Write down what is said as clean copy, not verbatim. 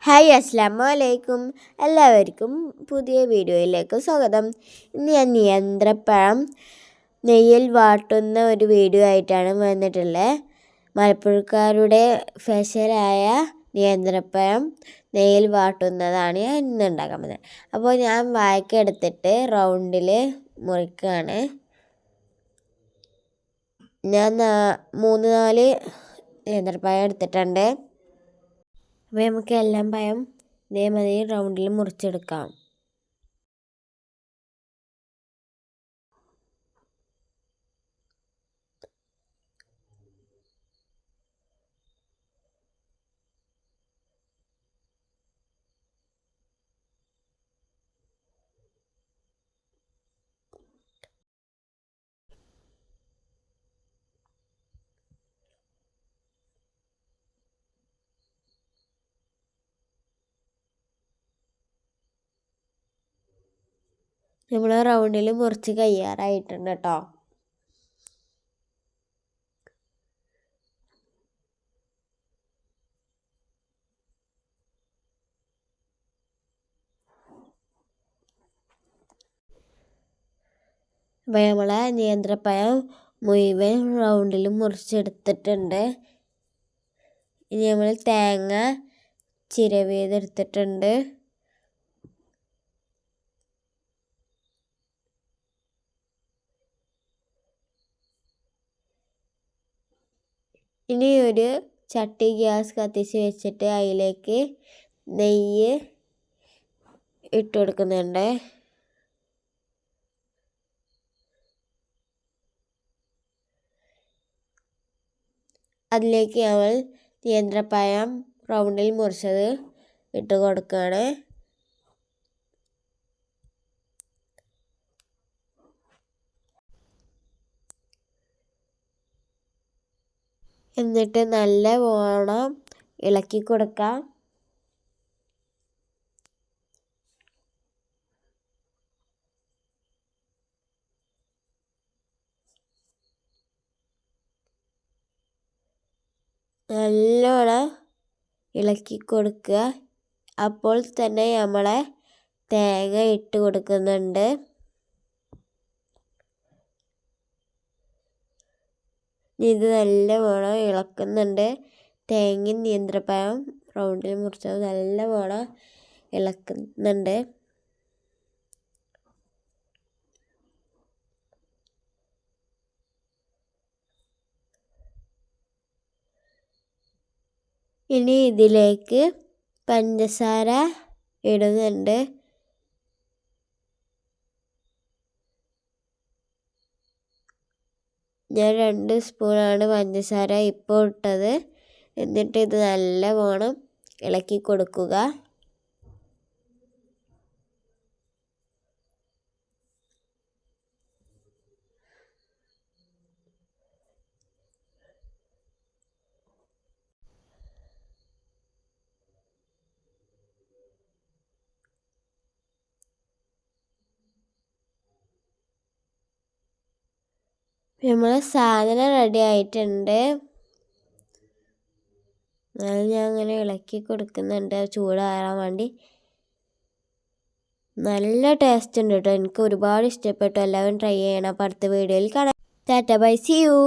Hi അസ്സലാമലൈക്കും. എല്ലാവർക്കും പുതിയ വീഡിയോയിലേക്ക് സ്വാഗതം. ഇന്ന് ഞാൻ നേന്ത്രപ്പഴം നെയ്യിൽ വാട്ടുന്ന ഒരു വീഡിയോ ആയിട്ടാണ് വന്നിട്ടുള്ളത്. മലപ്പുറക്കാരുടെ സ്പെഷ്യലായ നേന്ത്രപ്പഴം നെയ്യിൽ വാട്ടുന്നതാണ് ഞാൻ ഇന്ന് ഉണ്ടാക്കാൻ പോകുന്നത്. അപ്പോൾ ഞാൻ വാഴയ്ക്ക എടുത്തിട്ട് റൗണ്ടിൽ മുറിക്കുകയാണ്. ഞാൻ 3-4 നേന്ത്രപ്പഴം എടുത്തിട്ടുണ്ട്. അപ്പോൾ നമുക്ക് എല്ലാം പഴം ഇതേമാതിരി റൗണ്ടിൽ മുറിച്ചെടുക്കാം. നമ്മൾ റൗണ്ടിൽ മുറിച്ച് കഴിയാറായിട്ടുണ്ട് കേട്ടോ. അപ്പോൾ നമ്മളെ നേന്ത്രപ്പഴം മുഴുവൻ റൗണ്ടിൽ മുറിച്ചെടുത്തിട്ടുണ്ട്. ഇനി നമ്മൾ തേങ്ങ ചിരവിയതെടുത്തിട്ടുണ്ട്. ഇനി ഒരു ചട്ടി ഗ്യാസ് കത്തിച്ച് വെച്ചിട്ട് അതിലേക്ക് നെയ്യ് ഇട്ട് കൊടുക്കുന്നുണ്ട്. അതിലേക്ക് നമ്മൾ നേന്ത്രപ്പഴം റൗണ്ടിൽ മുറിച്ചത് ഇട്ട് കൊടുക്കുകയാണ്. എന്നിട്ട് നല്ലവണ്ണം ഇളക്കി കൊടുക്കാം. നല്ലോണം ഇളക്കി കൊടുക്കുക. അപ്പോൾ തന്നെ നമ്മളെ തേങ്ങ ഇട്ട് കൊടുക്കുന്നുണ്ട്. ഇത് നല്ലവണ്ണം ഇളക്കുന്നുണ്ട്. തേങ്ങയും നേന്ത്രപ്പഴം റൗണ്ടിൽ മുറിച്ചത് നല്ലവണ്ണം ഇളക്കുന്നുണ്ട്. ഇനി ഇതിലേക്ക് പഞ്ചസാര ഇടുന്നുണ്ട്. ഞാൻ 2 സ്പൂണാണ് പഞ്ചസാര ഇപ്പോൾ ഇട്ടത്. എന്നിട്ട് ഇത് നല്ലവണ്ണം ഇളക്കി കൊടുക്കുക. നമ്മളെ സാധനം റെഡി ആയിട്ടുണ്ട്. ഞാൻ അങ്ങനെ ഇളക്കി കൊടുക്കുന്നുണ്ട് ചൂടാറാൻ വേണ്ടി. നല്ല ടേസ്റ്റ് ഉണ്ട് കേട്ടോ. എനിക്ക് ഒരുപാട് ഇഷ്ടപ്പെട്ടു. എല്ലാവരും ട്രൈ ചെയ്യണം. അപ്പോൾ അടുത്ത വീഡിയോയിൽ കാണാം. Tata bye, see U.